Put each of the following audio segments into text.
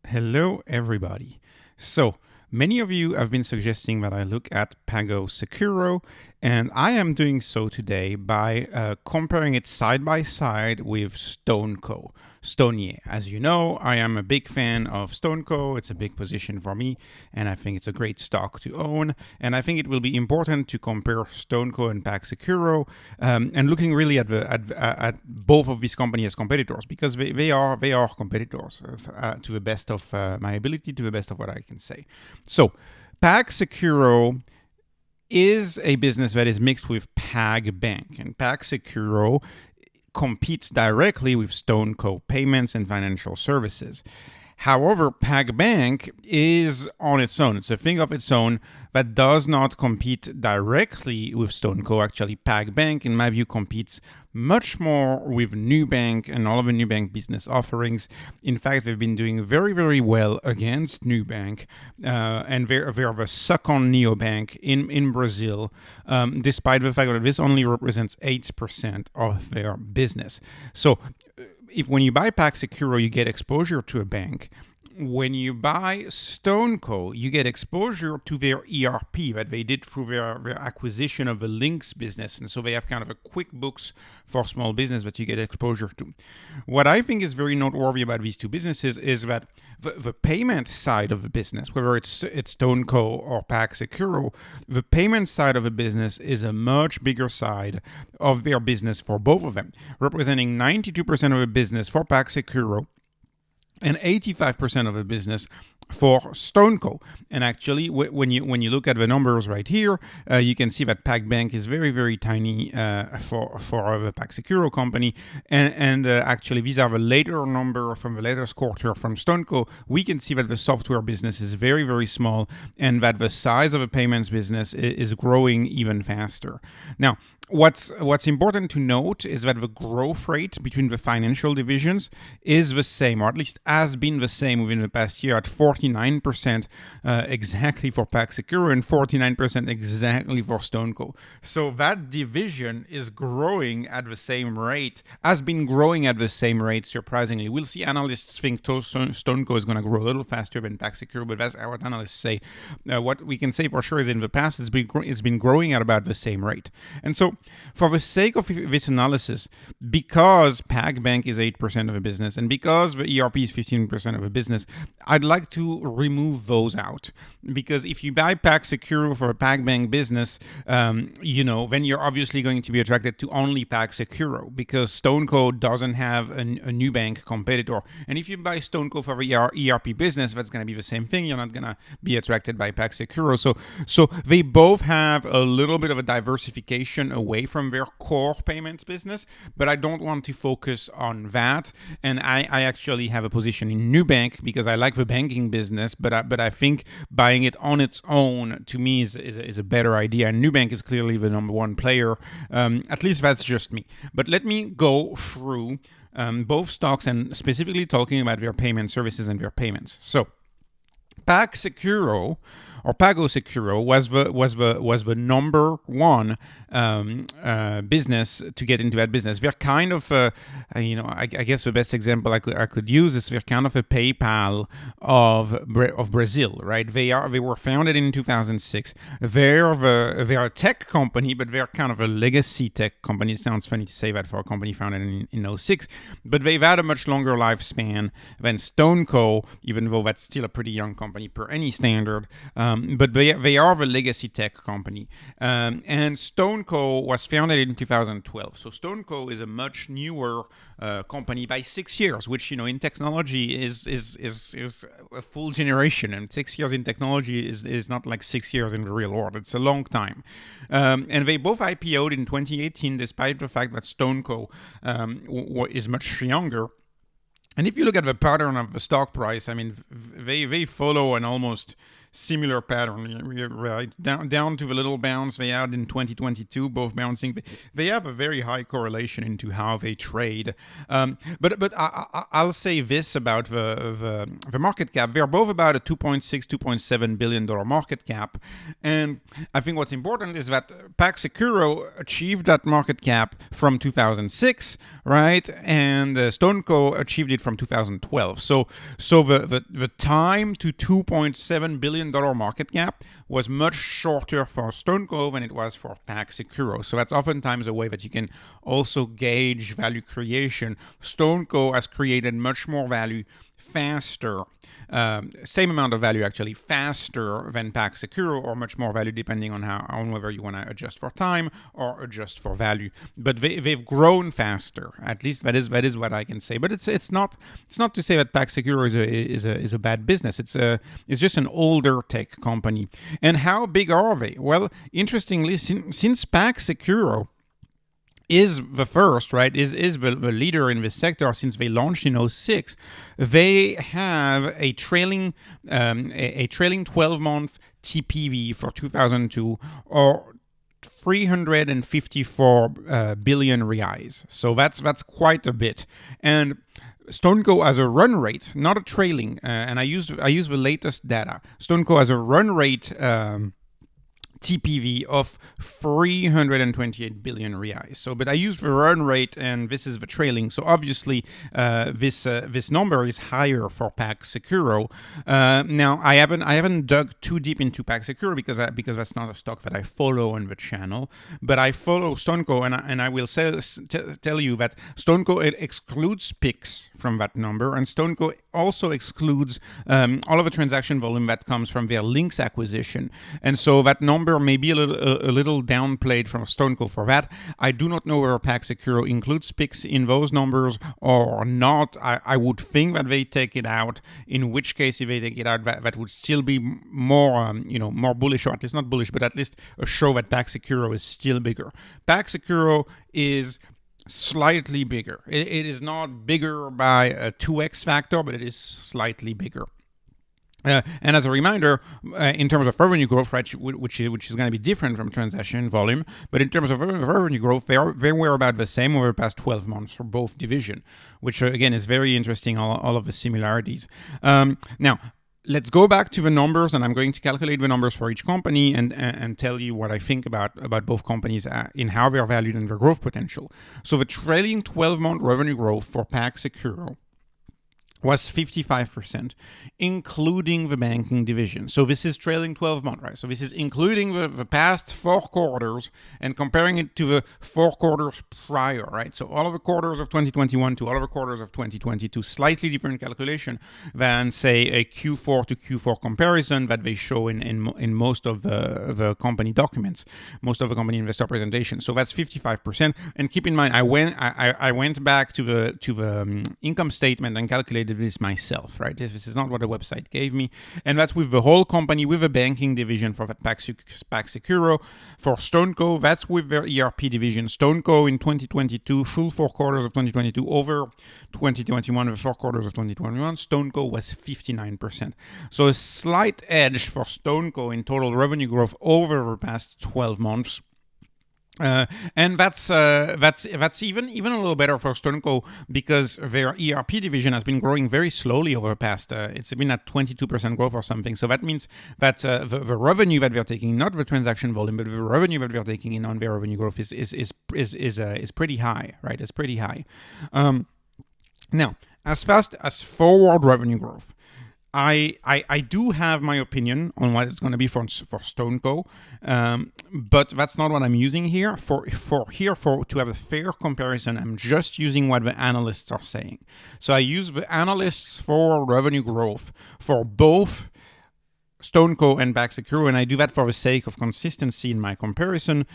Hello, everybody. So, many of you have been suggesting that I look at PagSeguro, and I am doing so today by comparing it side by side with StoneCo. STNE. As you know, I am a big fan of StoneCo. It's a big position for me, and I think it's a great stock to own. And I think it will be important to compare StoneCo and PagSeguro, and looking really at both of these companies as competitors, because they are competitors to the best of my ability, to the best of what I can say. So, PagSeguro is a business that is mixed with PagBank, and PagSeguro competes directly with StoneCo payments and financial services. However, PagBank is on its own. It's a thing of its own that does not compete directly with StoneCo. Actually, PagBank, in my view, competes much more with Nubank and all of the Nubank business offerings. In fact, they've been doing very, very well against Nubank, and they're the second neobank in Brazil, despite the fact that this only represents 8% of their business. So, when you buy PagSeguro, you get exposure to a bank. When you buy StoneCo, you get exposure to their ERP that they did through their acquisition of the Links business. And so they have kind of a QuickBooks for small business that you get exposure to. What I think is very noteworthy about these two businesses is that the payment side of the business, whether it's StoneCo or PagSeguro, the payment side of the business is a much bigger side of their business for both of them, representing 92% of the business for PagSeguro and 85% of the business for StoneCo. And actually, when you look at the numbers right here, you can see that PagBank is very, very tiny for the PagSeguro company. And actually, these are the later number from the latest quarter from StoneCo. We can see that the software business is very, very small, and that the size of the payments business is growing even faster. Now, what's important to note is that the growth rate between the financial divisions is the same, or at least has been the same within the past year, at 49% exactly for PagSeguro and 49% exactly for StoneCo. So that division is growing at the same rate, has been growing at the same rate, surprisingly. We'll see analysts think StoneCo is going to grow a little faster than PagSeguro, but that's what analysts say. What we can say for sure is in the past it's been growing at about the same rate. And so, for the sake of this analysis, because PagBank is 8% of the business and because the ERP is 15% of the business, I'd like to remove those out. Because if you buy PagSeguro for a PagBank business, then you're obviously going to be attracted to only PagSeguro, because StoneCo doesn't have a Nubank competitor. And if you buy StoneCo for the ERP business, that's going to be the same thing. You're not going to be attracted by PagSeguro. So they both have a little bit of a diversification away from their core payments business, but I don't want to focus on that. And I actually have a position in Nubank because I like the banking business, but I think buying it on its own to me is a better idea. And Nubank is clearly the number one player. At least that's just me. But let me go through both stocks and specifically talking about their payment services and their payments. So, PagSeguro or PagSeguro was the number one business to get into that business. They're kind of, I guess the best example I could use is they're kind of a PayPal of Brazil, right? They were founded in 2006. They're a tech company, but they're kind of a legacy tech company. It sounds funny to say that for a company founded in 2006, but they've had a much longer lifespan than StoneCo, even though that's still a pretty young company per any standard. But they are the legacy tech company. And StoneCo was founded in 2012. So StoneCo is a much newer company by 6 years, which, in technology is a full generation. And 6 years in technology is not like 6 years in the real world. It's a long time. And they both IPO'd in 2018, despite the fact that StoneCo is much younger. And if you look at the pattern of the stock price, I mean, they follow an almost similar pattern, right? Down to the little bounce they had in 2022, both bouncing. They have a very high correlation into how they trade. But I'll say this about the market cap. They're both about a $2.6-2.7 billion market cap, and I think what's important is that PagSeguro achieved that market cap from 2006, right? And StoneCo achieved it from 2012. So the time to $2.7 billion market cap was much shorter for StoneCo than it was for PagSeguro. So that's oftentimes a way that you can also gauge value creation. StoneCo has created much more value faster, same amount of value actually, faster than PagSeguro, or much more value depending on whether you want to adjust for time or adjust for value. But they've grown faster. At least that is what I can say. But it's not to say that PagSeguro is a bad business. It's just an older tech company. And how big are they? Well, interestingly, since PagSeguro is the first, right, is the leader in this sector since they launched in 2006, they have a trailing 12-month TPV for 2002 or 354 billion reais. So that's quite a bit. And StoneCo has a run rate, not a trailing, and I use the latest data. StoneCo has a run rate TPV of 328 billion reais. So, but I use the run rate, and this is the trailing. So obviously, this number is higher for PagSeguro. Now, I haven't dug too deep into PagSeguro because that's not a stock that I follow on the channel. But I follow StoneCo, and I will tell you that StoneCo, it excludes PIX from that number, and StoneCo also excludes all of the transaction volume that comes from their Links acquisition, and so that number may be a little downplayed from StoneCo for that. I do not know whether PagSeguro includes PIX in those numbers or not. I would think that they take it out, in which case if they take it out, that would still be more, more bullish, or at least not bullish, but at least a show that PagSeguro is still bigger. PagSeguro is slightly bigger. It is not bigger by a 2x factor, but it is slightly bigger. And as a reminder, in terms of revenue growth, right, which is going to be different from transaction volume, but in terms of revenue growth, they were about the same over the past 12 months for both division, which again is very interesting, all of the similarities. Now, let's go back to the numbers, and I'm going to calculate the numbers for each company and tell you what I think about both companies in how they're valued and their growth potential. So the trailing 12-month revenue growth for PagSeguro was 55%, including the banking division. So this is trailing 12 months, right? So this is including the past 4 quarters and comparing it to the 4 quarters prior, right? So all of the quarters of 2021 to all of the quarters of 2022, slightly different calculation than, say, a Q4 to Q4 comparison that they show in most of the company documents, most of the company investor presentations. So that's 55%. And keep in mind, I went back to the income statement and calculated this myself, right? This is not what the website gave me, and that's with the whole company, with a banking division for PagSeguro. For StoneCo, that's with their ERP division. StoneCo in 2022, full 4 quarters of 2022 over 2021, the 4 quarters of 2021, StoneCo was 59%. So a slight edge for StoneCo in total revenue growth over the past 12 months. And that's even a little better for StoneCo because their ERP division has been growing very slowly over the past. It's been at 22% growth or something. So that means that the revenue that they're taking, not the transaction volume, but the revenue that they're taking in on their revenue growth is pretty high, right? It's pretty high. Now, as fast as forward revenue growth, I do have my opinion on what it's going to be for StoneCo, but that's not what I'm using here. To have a fair comparison, I'm just using what the analysts are saying. So I use the analysts for revenue growth for both StoneCo and PagSeguro, and I do that for the sake of consistency in my comparison,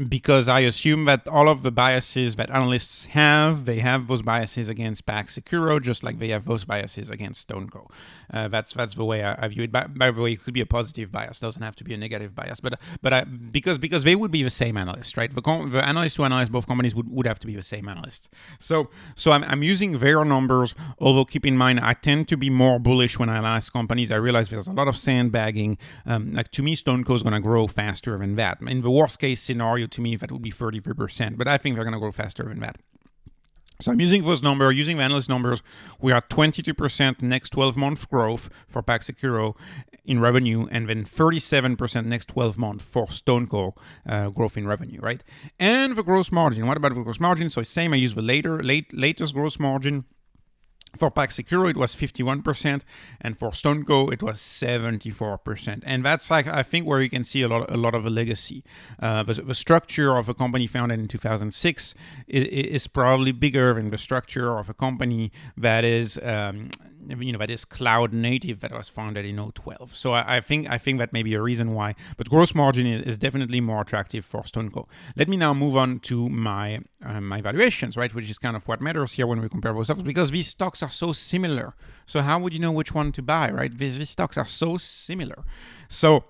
because I assume that all of the biases that analysts have, they have those biases against PagSeguro, just like they have those biases against StoneCo. That's the way I view it. By the way, it could be a positive bias; doesn't have to be a negative bias. But because they would be the same analyst, right? The analysts who analyze both companies would have to be the same analyst. So I'm using their numbers. Although keep in mind, I tend to be more bullish when I analyze companies. I realize there's there's a lot of sandbagging. Like to me, StoneCo is going to grow faster than that. In the worst case scenario, to me, that would be 33%, but I think they're going to grow faster than that. So I'm using those numbers, using the analyst numbers. We are 22% next 12-month growth for PagSeguro in revenue, and then 37% next 12 months for StoneCo growth in revenue, right? And the gross margin. What about the gross margin? So same, I use the latest gross margin. For PagSeguro, it was 51%, and for StoneCo, it was 74%. And that's like, I think, where you can see a lot of a legacy. The structure of a company founded in 2006 is probably bigger than the structure of a company that is that is cloud native, that was founded in 2012. So I think that may be a reason why. But gross margin is definitely more attractive for StoneCo. Let me now move on to my valuations, right? Which is kind of what matters here when we compare those stocks, because these stocks are so similar. So how would you know which one to buy, right? These stocks are so similar. So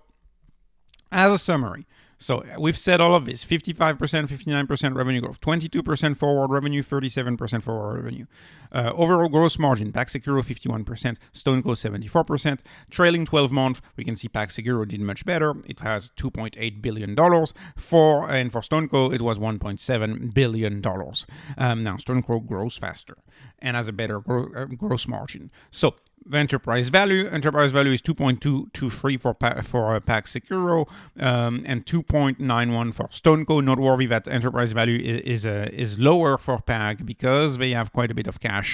as a summary, so we've said all of this: 55%, 59% revenue growth, 22% forward revenue, 37% forward revenue. Overall gross margin, PagSeguro 51%, StoneCo 74%. Trailing 12 months, we can see PagSeguro did much better. It has $2.8 billion. And for StoneCo, it was $1.7 billion. Now, StoneCo grows faster and has a better gross margin. So the enterprise value is 2.223 for PagSeguro and 2.91 for StoneCo. Noteworthy that enterprise value is lower for Pag because they have quite a bit of cash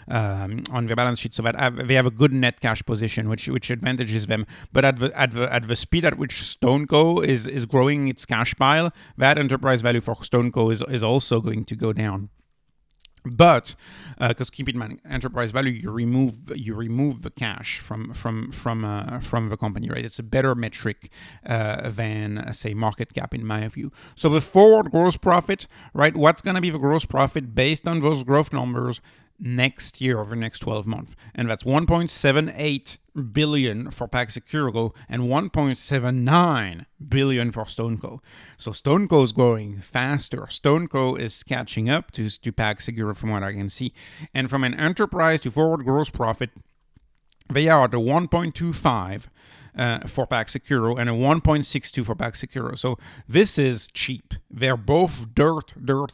on their balance sheet, so that they have a good net cash position, which advantages them. But at the speed at which StoneCo is growing its cash pile, that enterprise value for StoneCo is also going to go down. But because keep in mind, enterprise value, you remove the cash from the company, right? It's a better metric than say market cap, in my view. So the forward gross profit, right? What's going to be the gross profit based on those growth numbers next year, over the next 12 months? And that's 1.78 billion for PagSeguro and 1.79 billion for StoneCo. So StoneCo is growing faster. StoneCo is catching up to PagSeguro from what I can see. And from an enterprise to forward gross profit, they are at the 1.25 for PagSeguro and a 1.62 for PagSeguro. So this is cheap. They're both dirt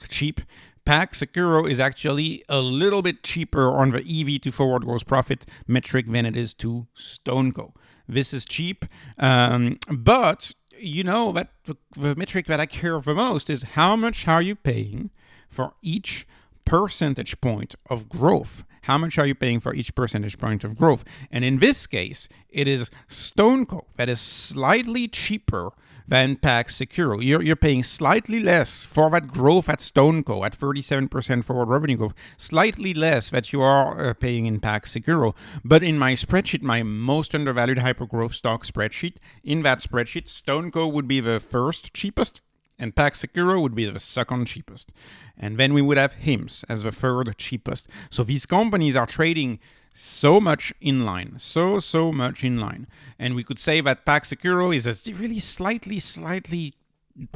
cheap. PagSeguro is actually a little bit cheaper on the EV to forward gross profit metric than it is to StoneCo. This is cheap, but you know that the metric that I care the most is how much are you paying for each percentage point of growth. How much are you paying for each percentage point of growth? And in this case, it is StoneCo that is slightly cheaper than PagSeguro. You're paying slightly less for that growth at StoneCo at 37% forward revenue growth, slightly less that you are paying in PagSeguro. But in my spreadsheet, my most undervalued hypergrowth stock spreadsheet, in that spreadsheet, StoneCo would be the first cheapest, and PagSeguro would be the second cheapest. And then we would have HIMSS as the third cheapest. So these companies are trading so much in line, so much in line. And we could say that PagSeguro is a really slightly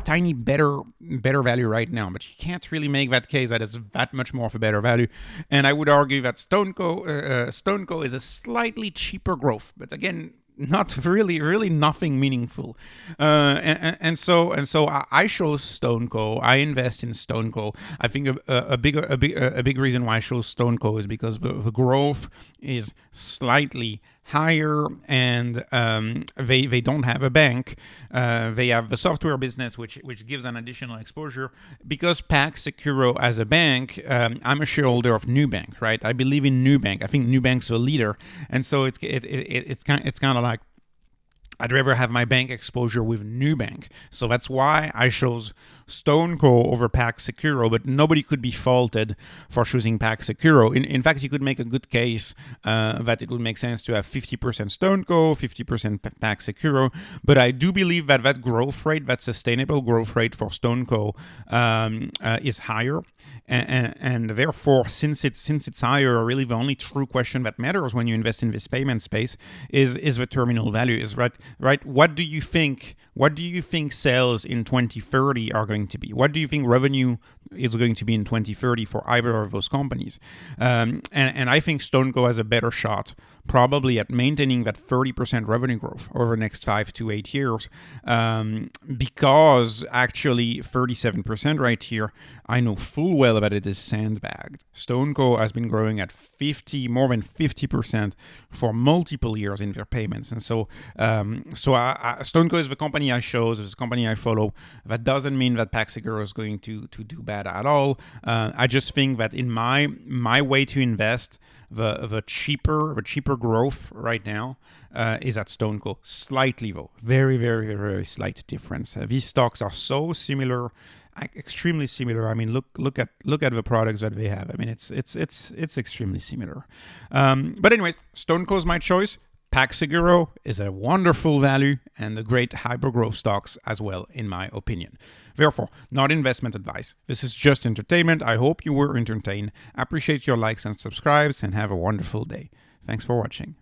tiny better value right now, but you can't really make that case that it's that much more of a better value. And I would argue that StoneCo is a slightly cheaper growth, but again, not really nothing meaningful. And so I chose StoneCo. I invest in StoneCo. I think a big reason why I chose StoneCo is because the growth is slightly higher, and they don't have a bank. They have the software business, which gives an additional exposure. Because PagSeguro as a bank, I'm a shareholder of Nubank, right? I believe in Nubank. I think Nubank's a leader, and so it's kind of like I'd rather have my bank exposure with Nubank. So that's why I chose StoneCo over PagSeguro, but nobody could be faulted for choosing PagSeguro. In fact, you could make a good case that it would make sense to have 50% StoneCo, 50% PagSeguro. But I do believe that growth rate, that sustainable growth rate for StoneCo is higher. And therefore, since it's higher, really the only true question that matters when you invest in this payment space is the terminal value. Is right? What do you think sales in 2030 are going to be? What do you think revenue is going to be in 2030 for either of those companies? And I think StoneCo has a better shot probably at maintaining that 30% revenue growth over the next 5 to 8 years, because actually 37% right here, I know full well that it is sandbagged. StoneCo has been growing at more than 50% for multiple years in their payments. And so StoneCo is the company I chose, it's the company I follow. That doesn't mean that PagSeguro is going to do bad at all. I just think that in my way to invest, the cheaper growth right now is at StoneCo. Slightly though, very, very, very slight difference. These stocks are so similar, extremely similar. I mean, look at the products that they have. I mean, it's extremely similar. But anyways, StoneCo is my choice. PagSeguro is a wonderful value and a great hyper-growth stocks as well, in my opinion. Therefore, not investment advice. This is just entertainment. I hope you were entertained. Appreciate your likes and subscribes and have a wonderful day. Thanks for watching.